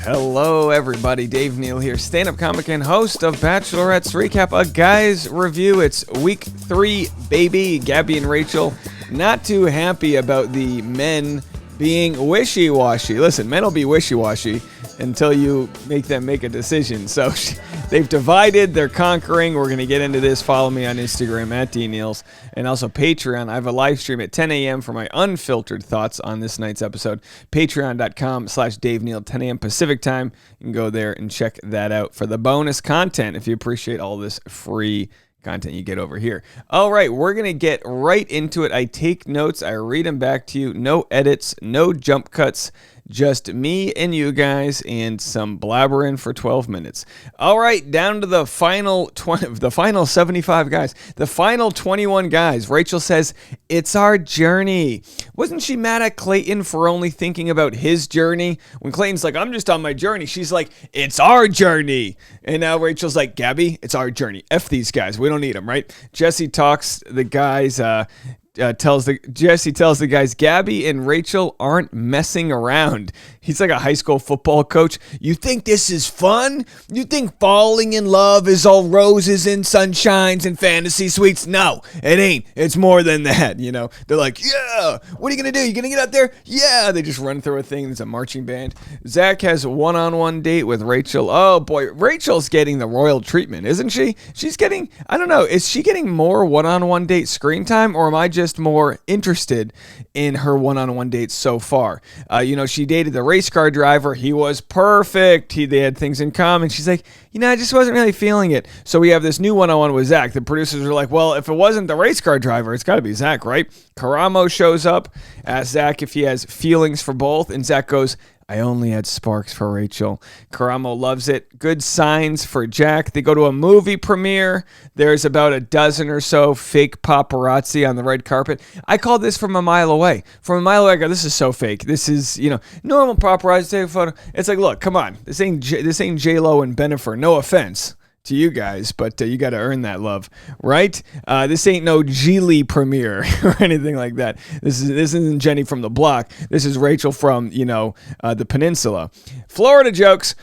Hello, everybody. Dave Neal here, stand-up comic and host of Bachelorette's Recap, a guy's review. It's week 3, baby. Gabby and Rachel not too happy about the men being wishy-washy. Listen, men will be wishy-washy until you make them make a decision. So they've divided, they're conquering. We're going to get into this. Follow me on Instagram at DNeals and also Patreon. I have a live stream at 10 a.m. for my unfiltered thoughts on this night's episode. Patreon.com/Dave Neal, 10 a.m. Pacific time. You can go there and check that out for the bonus content if you appreciate all this free content you get over here. All right, we're going to get right into it. I take notes. I read them back to you. No edits, no jump cuts. Just me and you guys and some blabbering for 12 minutes. All right, down to the final 75 guys. The final 21 guys. Rachel says, "It's our journey." Wasn't she mad at Clayton for only thinking about his journey? When Clayton's like, "I'm just on my journey," she's like, "It's our journey." And now Rachel's like, "Gabby, it's our journey. F these guys. We don't need them," right? Jesse talks the guys, Jesse tells the guys, Gabby and Rachel aren't messing around. He's like a high school football coach. "You think this is fun? You think falling in love is all roses and sunshines and fantasy suites? No, it ain't. It's more than that." You know, they're like, "Yeah, what are you going to do? You going to get out there?" "Yeah." They just run through a thing. There's a marching band. Zach has a one-on-one date with Rachel. Oh boy, Rachel's getting the royal treatment, isn't she? She's getting, I don't know, is she getting more one-on-one date screen time, or am I just more interested in her one-on-one dates so far? She dated the race car driver. He was perfect. They had things in common. She's like, I just wasn't really feeling it. So we have this new one-on-one with Zach. The producers are like, well, if it wasn't the race car driver, it's got to be Zach, right? Karamo shows up, asks Zach if he has feelings for both, and Zach goes, "I only had sparks for Rachel." Karamo loves it. Good signs for Jack. They go to a movie premiere. There's about a dozen or so fake paparazzi on the red carpet. I called this from a mile away. From a mile away, I go, this is so fake. This is, normal paparazzi take a photo. It's like, look, come on. This ain't J-Lo and Bennifer. No offense to you guys, but you got to earn that love, right? This ain't no Geely premiere or anything like that. This isn't Jenny from the block. This is Rachel from, the peninsula. Florida jokes.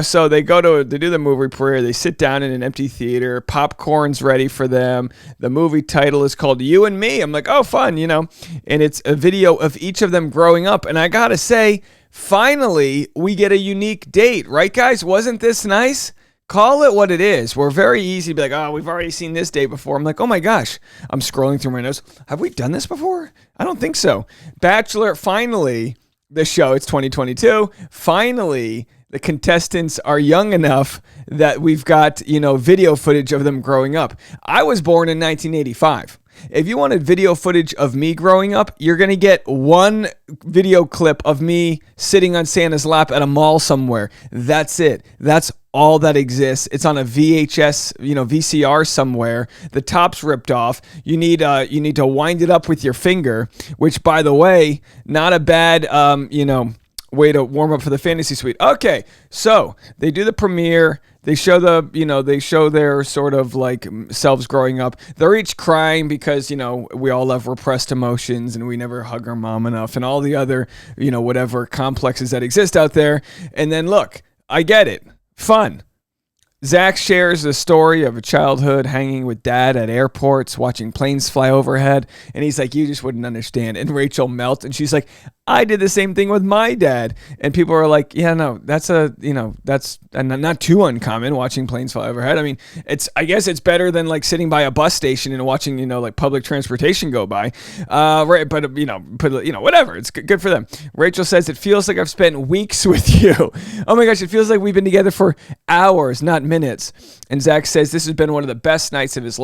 So they do the movie premiere. They sit down in an empty theater. Popcorn's ready for them. The movie title is called You and Me. I'm like, oh, fun, and it's a video of each of them growing up. And I got to say, finally, we get a unique date, right, guys? Wasn't this nice? Call it what it is. We're very easy to be like, oh, we've already seen this date before. I'm like, oh my gosh. I'm scrolling through my notes. Have we done this before? I don't think so. Bachelor, finally, the show, it's 2022. Finally, the contestants are young enough that we've got, video footage of them growing up. I was born in 1985. If you wanted video footage of me growing up, you're going to get one video clip of me sitting on Santa's lap at a mall somewhere. That's it. That's all that exists. It's on a VHS, VCR somewhere. The top's ripped off. You need to wind it up with your finger, which, by the way, not a bad, way to warm up for the fantasy suite. Okay, so they do the premiere. They show their sort of like selves growing up. They're each crying because, we all have repressed emotions and we never hug our mom enough and all the other, whatever complexes that exist out there. And then look, I get it. Fun. Zach shares the story of a childhood hanging with dad at airports, watching planes fly overhead. And he's like, you just wouldn't understand. And Rachel melts and she's like, I did the same thing with my dad. And people are like, yeah, no, that's not too uncommon, watching planes fly overhead. I mean, I guess it's better than like sitting by a bus station and watching, like public transportation go by. Right. But, whatever. It's good for them. Rachel says, it feels like I've spent weeks with you. Oh my gosh. It feels like we've been together for hours, not minutes. And Zach says, this has been one of the best nights of his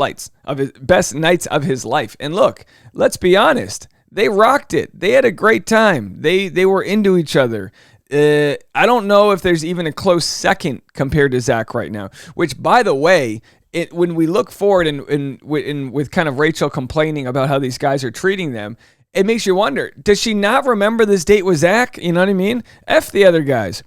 life. And look, let's be honest. They rocked it. They had a great time. They were into each other. I don't know if there's even a close second compared to Zach right now, which, by the way, when we look forward and with kind of Rachel complaining about how these guys are treating them, it makes you wonder, does she not remember this date with Zach? You know what I mean? F the other guys.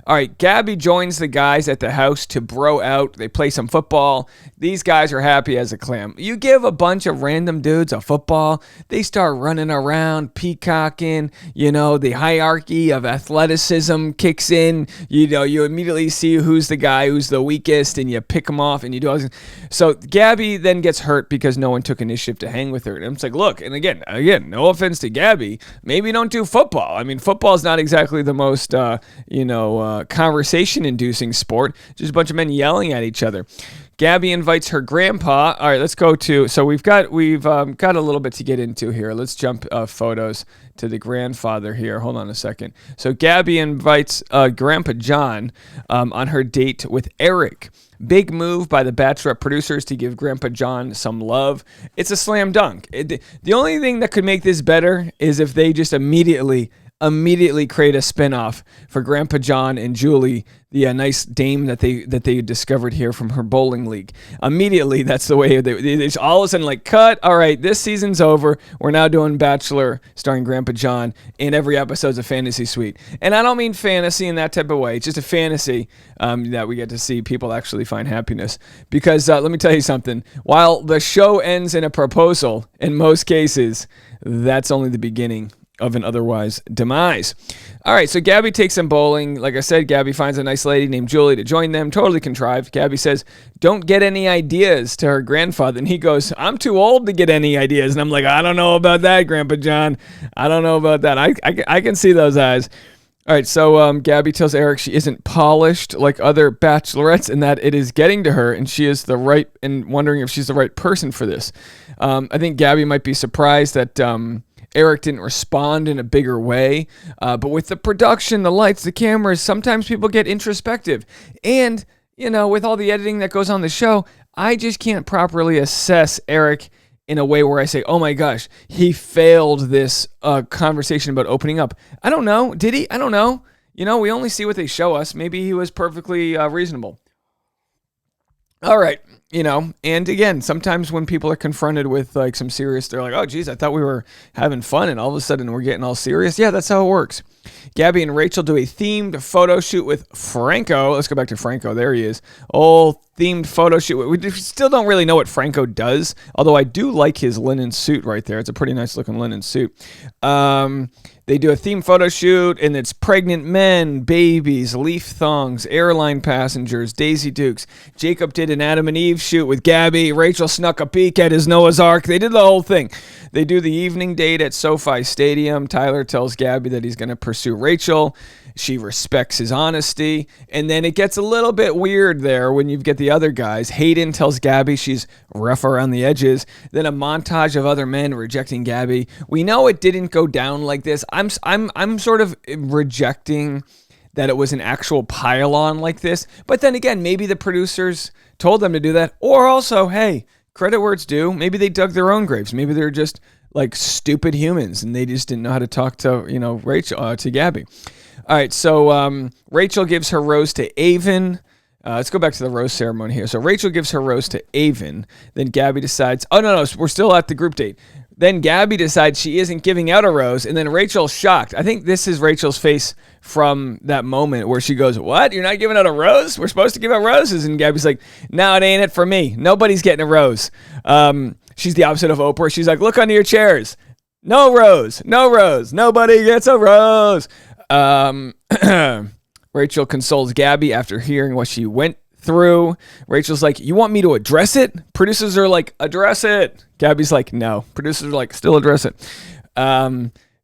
All right, Gabby joins the guys at the house to bro out. They play some football. These guys are happy as a clam. You give a bunch of random dudes a football, they start running around, peacocking. The hierarchy of athleticism kicks in. You immediately see who's the guy who's the weakest, and you pick them off, and you do all this. So Gabby then gets hurt because no one took initiative to hang with her. And it's like, look, and again, no offense to Gabby, maybe don't do football. I mean, football is not exactly the most, conversation-inducing sport. Just a bunch of men yelling at each other. Gabby invites her grandpa. All right, let's go to. So we've got a little bit to get into here. Let's jump photos to the grandfather here. Hold on a second. So Gabby invites Grandpa John on her date with Eric. Big move by the Bachelorette producers to give Grandpa John some love. It's a slam dunk. The only thing that could make this better is if they just immediately create a spinoff for Grandpa John and Julie, the nice dame that they discovered here from her bowling league. Immediately, that's the way they all of a sudden cut. All right, this season's over. We're now doing Bachelor starring Grandpa John, and every episode's a fantasy suite. And I don't mean fantasy in that type of way. It's just a fantasy that we get to see people actually find happiness. Because let me tell you something. While the show ends in a proposal, in most cases, that's only the beginning of an otherwise demise. All right, so Gabby takes them bowling. Like I said, Gabby finds a nice lady named Julie to join them. Totally contrived. Gabby says, don't get any ideas to her grandfather. And he goes, I'm too old to get any ideas. And I'm like, I don't know about that, Grandpa John. I don't know about that. I can see those eyes. All right, so Gabby tells Eric she isn't polished like other bachelorettes and that it is getting to her and she is and wondering if she's the right person for this. I think Gabby might be surprised that Eric didn't respond in a bigger way. But with the production, the lights, the cameras, sometimes people get introspective. And, with all the editing that goes on the show, I just can't properly assess Eric in a way where I say, oh my gosh, he failed this conversation about opening up. I don't know. Did he? I don't know. We only see what they show us. Maybe he was perfectly reasonable. All right. And again, sometimes when people are confronted with some serious, they're like, oh, geez, I thought we were having fun. And all of a sudden we're getting all serious. Yeah, that's how it works. Gabby and Rachel do a themed photo shoot with Franco. Let's go back to Franco. There he is. Themed photo shoot. We still don't really know what Franco does, although I do like his linen suit right there. It's a pretty nice looking linen suit. They do a themed photo shoot, and it's pregnant men, babies, leaf thongs, airline passengers, Daisy Dukes. Jacob did an Adam and Eve shoot with Gabby. Rachel snuck a peek at his Noah's Ark. They did the whole thing. They do the evening date at SoFi Stadium. Tyler tells Gabby that he's going to pursue Rachel. She respects his honesty. And then it gets a little bit weird there when you get the other guys. Hayden tells Gabby she's rough around the edges. Then a montage of other men rejecting Gabby. We know it didn't go down like this. I'm sort of rejecting that it was an actual pile-on like this. But then again, maybe the producers told them to do that. Or also, hey, credit where it's due. Maybe they dug their own graves. Maybe they're just stupid humans and they just didn't know how to talk to, Rachel, to Gabby. All right, so Rachel gives her rose to Avon. Let's go back to the rose ceremony here. So Rachel gives her rose to Avon. Then Gabby decides, oh, no, we're still at the group date. Then Gabby decides she isn't giving out a rose, and then Rachel's shocked. I think this is Rachel's face from that moment where she goes, what? You're not giving out a rose? We're supposed to give out roses? And Gabby's like, no, it ain't it for me. Nobody's getting a rose. She's the opposite of Oprah. She's like, look under your chairs. No rose. Nobody gets a rose. Rachel consoles Gabby after hearing what she went through. Rachel's like, you want me to address it? Producers are like, address it. Gabby's like, no. Producers are like, still address it.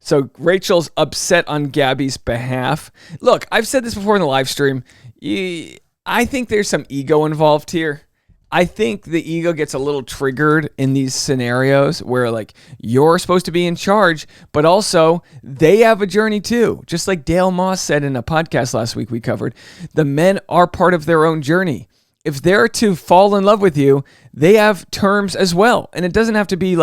So Rachel's upset on Gabby's behalf. Look, I've said this before in the live stream. I think there's some ego involved here. I think the ego gets a little triggered in these scenarios where you're supposed to be in charge, but also they have a journey too. Just like Dale Moss said in a podcast last week we covered, the men are part of their own journey. If they're to fall in love with you, they have terms as well. And it doesn't have to be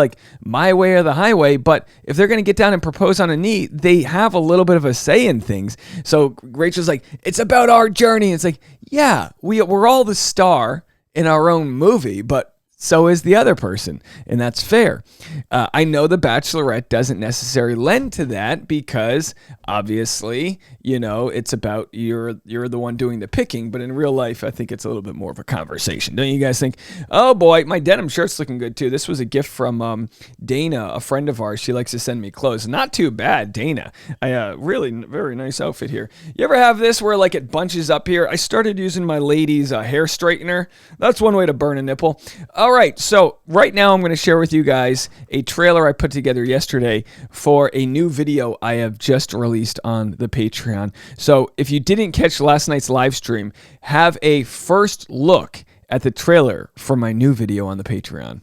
my way or the highway, but if they're going to get down and propose on a knee, they have a little bit of a say in things. So Rachel's like, it's about our journey. It's like, yeah, we're all the star in our own movie, but so is the other person, and that's fair. I know The Bachelorette doesn't necessarily lend to that because obviously, it's about you're the one doing the picking, but in real life, I think it's a little bit more of a conversation. Don't you guys think? Oh boy, my denim shirt's looking good too. This was a gift from Dana, a friend of ours. She likes to send me clothes. Not too bad, Dana. Really very nice outfit here. You ever have this where like it bunches up here? I started using my lady's hair straightener. That's one way to burn a nipple. All right, so right now I'm going to share with you guys a trailer I put together yesterday for a new video I have just released on the Patreon. So if you didn't catch last night's live stream, have a first look at the trailer for my new video on the Patreon.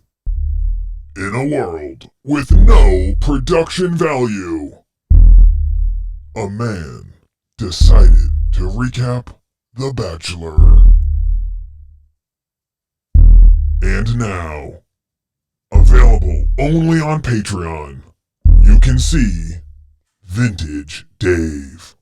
In a world with no production value, a man decided to recap The Bachelor. And now, available only on Patreon, you can see Vintage Dave.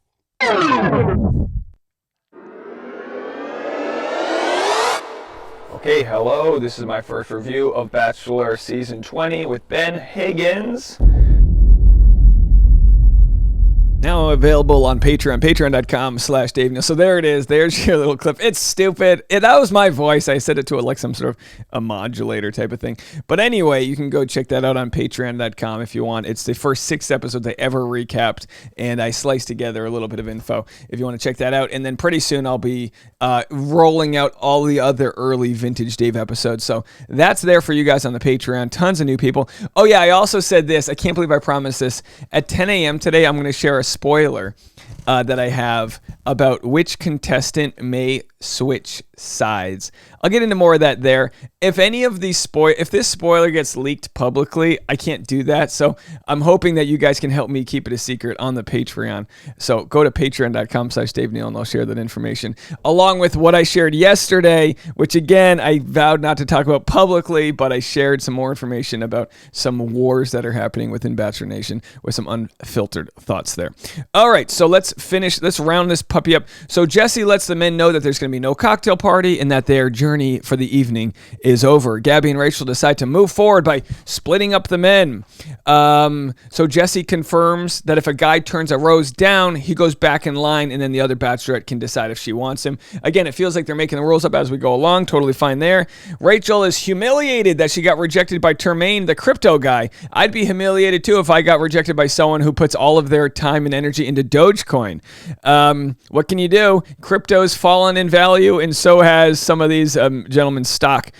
Okay, hello. This is my first review of Bachelor Season 20 with Ben Higgins. Now available on Patreon, patreon.com/Dave Neal. So there it is. There's your little clip. It's stupid. That was my voice. I said it to it like some sort of a modulator type of thing. But anyway, you can go check that out on patreon.com if you want. It's the first 6 episodes I ever recapped, and I sliced together a little bit of info if you want to check that out. And then pretty soon I'll be rolling out all the other early Vintage Dave episodes. So that's there for you guys on the Patreon. Tons of new people. Oh yeah, I also said this. I can't believe I promised this. At 10 a.m. today, I'm going to share a spoiler that I have about which contestant may switch sides. I'll get into more of that there. If any of these if this spoiler gets leaked publicly, I can't do that. So I'm hoping that you guys can help me keep it a secret on the Patreon. So go to patreon.com/Dave Neal and I'll share that information along with what I shared yesterday, which again, I vowed not to talk about publicly, but I shared some more information about some wars that are happening within Bachelor Nation with some unfiltered thoughts there. All right, so let's round this puppy up. So Jesse lets the men know that there's going to be no cocktail party and that their journey for the evening is over. Gabby and Rachel decide to move forward by splitting up the men. So Jesse confirms that if a guy turns a rose down, he goes back in line and then the other bachelorette can decide if she wants him. Again, it feels like they're making the rules up as we go along. Totally fine there. Rachel is humiliated that she got rejected by Termaine, the crypto guy. I'd be humiliated too if I got rejected by someone who puts all of their time and energy into Dogecoin. What can you do? Crypto's fallen in value, and so has some of these gentlemen's stock.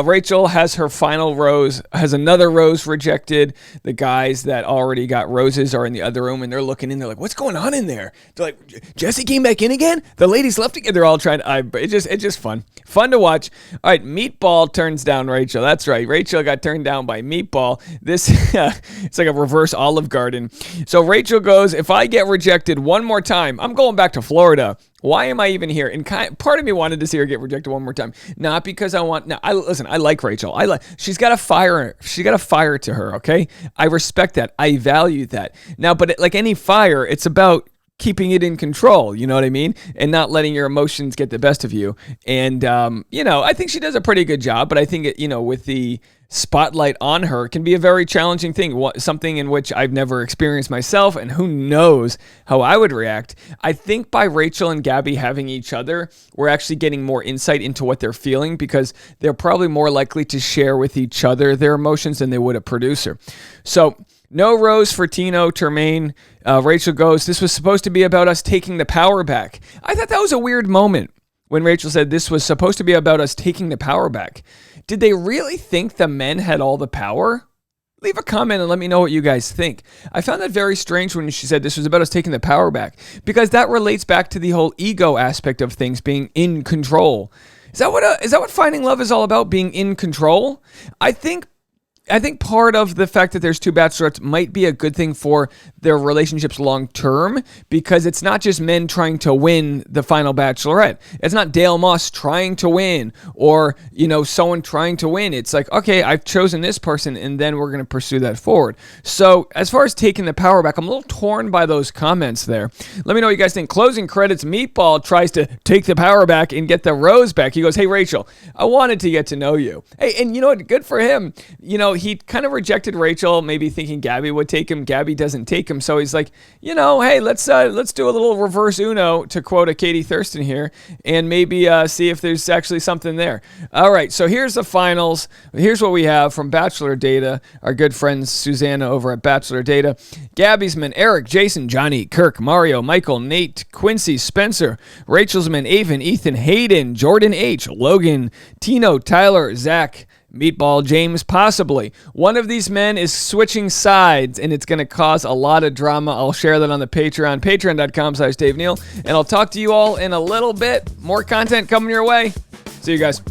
Rachel has her final rose, has another rose rejected. The guys that already got roses are in the other room, and they're looking in. They're like, "What's going on in there?" They're like, "Jesse came back in again. The ladies left again." They're all trying. It's just fun to watch. All right, Meatball turns down Rachel. That's right. Rachel got turned down by Meatball. This it's like a reverse Olive Garden. So Rachel goes, "If I get rejected one more time, I'm going back to Florida. Why am I even here?" And part of me wanted to see her get rejected one more time, not because I want. No, I like Rachel. She's got a fire. She got a fire to her. Okay, I respect that. I value that. Now, but like any fire, it's about keeping it in control. You know what I mean? And not letting your emotions get the best of you. And I think she does a pretty good job. But I think with the spotlight on her can be a very challenging thing, something in which I've never experienced myself, and who knows how I would react. I think by Rachel and Gabby having each other, we're actually getting more insight into what they're feeling because they're probably more likely to share with each other their emotions than they would a producer. So no rose for Tino, Termaine. Rachel goes, "This was supposed to be about us taking the power back." I thought that was a weird moment when Rachel said this was supposed to be about us taking the power back. Did they really think the men had all the power? Leave a comment and let me know what you guys think. I found that very strange when she said this was about us taking the power back, because that relates back to the whole ego aspect of things, being in control. Is that what finding love is all about, being in control? I think I think part of the fact that there's two bachelorettes might be a good thing for their relationships long term, because it's not just men trying to win the final bachelorette. It's not Dale Moss trying to win, or, someone trying to win. It's like, okay, I've chosen this person, and then we're going to pursue that forward. So as far as taking the power back, I'm a little torn by those comments there. Let me know what you guys think. Closing credits, Meatball tries to take the power back and get the rose back. He goes, hey, Rachel, I wanted to get to know you. Hey, and you know what? Good for him. He kind of rejected Rachel, maybe thinking Gabby would take him. Gabby doesn't take him, so he's like, hey, let's do a little reverse Uno, to quote a Katie Thurston here, and maybe see if there's actually something there. All right, so here's the finals. Here's what we have from Bachelor Data, our good friends Susanna over at Bachelor Data. Gabby's men: Eric, Jason, Johnny, Kirk, Mario, Michael, Nate, Quincy, Spencer. Rachel's men: Avon, Ethan, Hayden, Jordan H, Logan, Tino, Tyler, Zach, Meatball, James, possibly. One of these men is switching sides, and it's going to cause a lot of drama. I'll share that on the Patreon, patreon.com/Dave Neal, and I'll talk to you all in a little bit. More content coming your way. See you guys.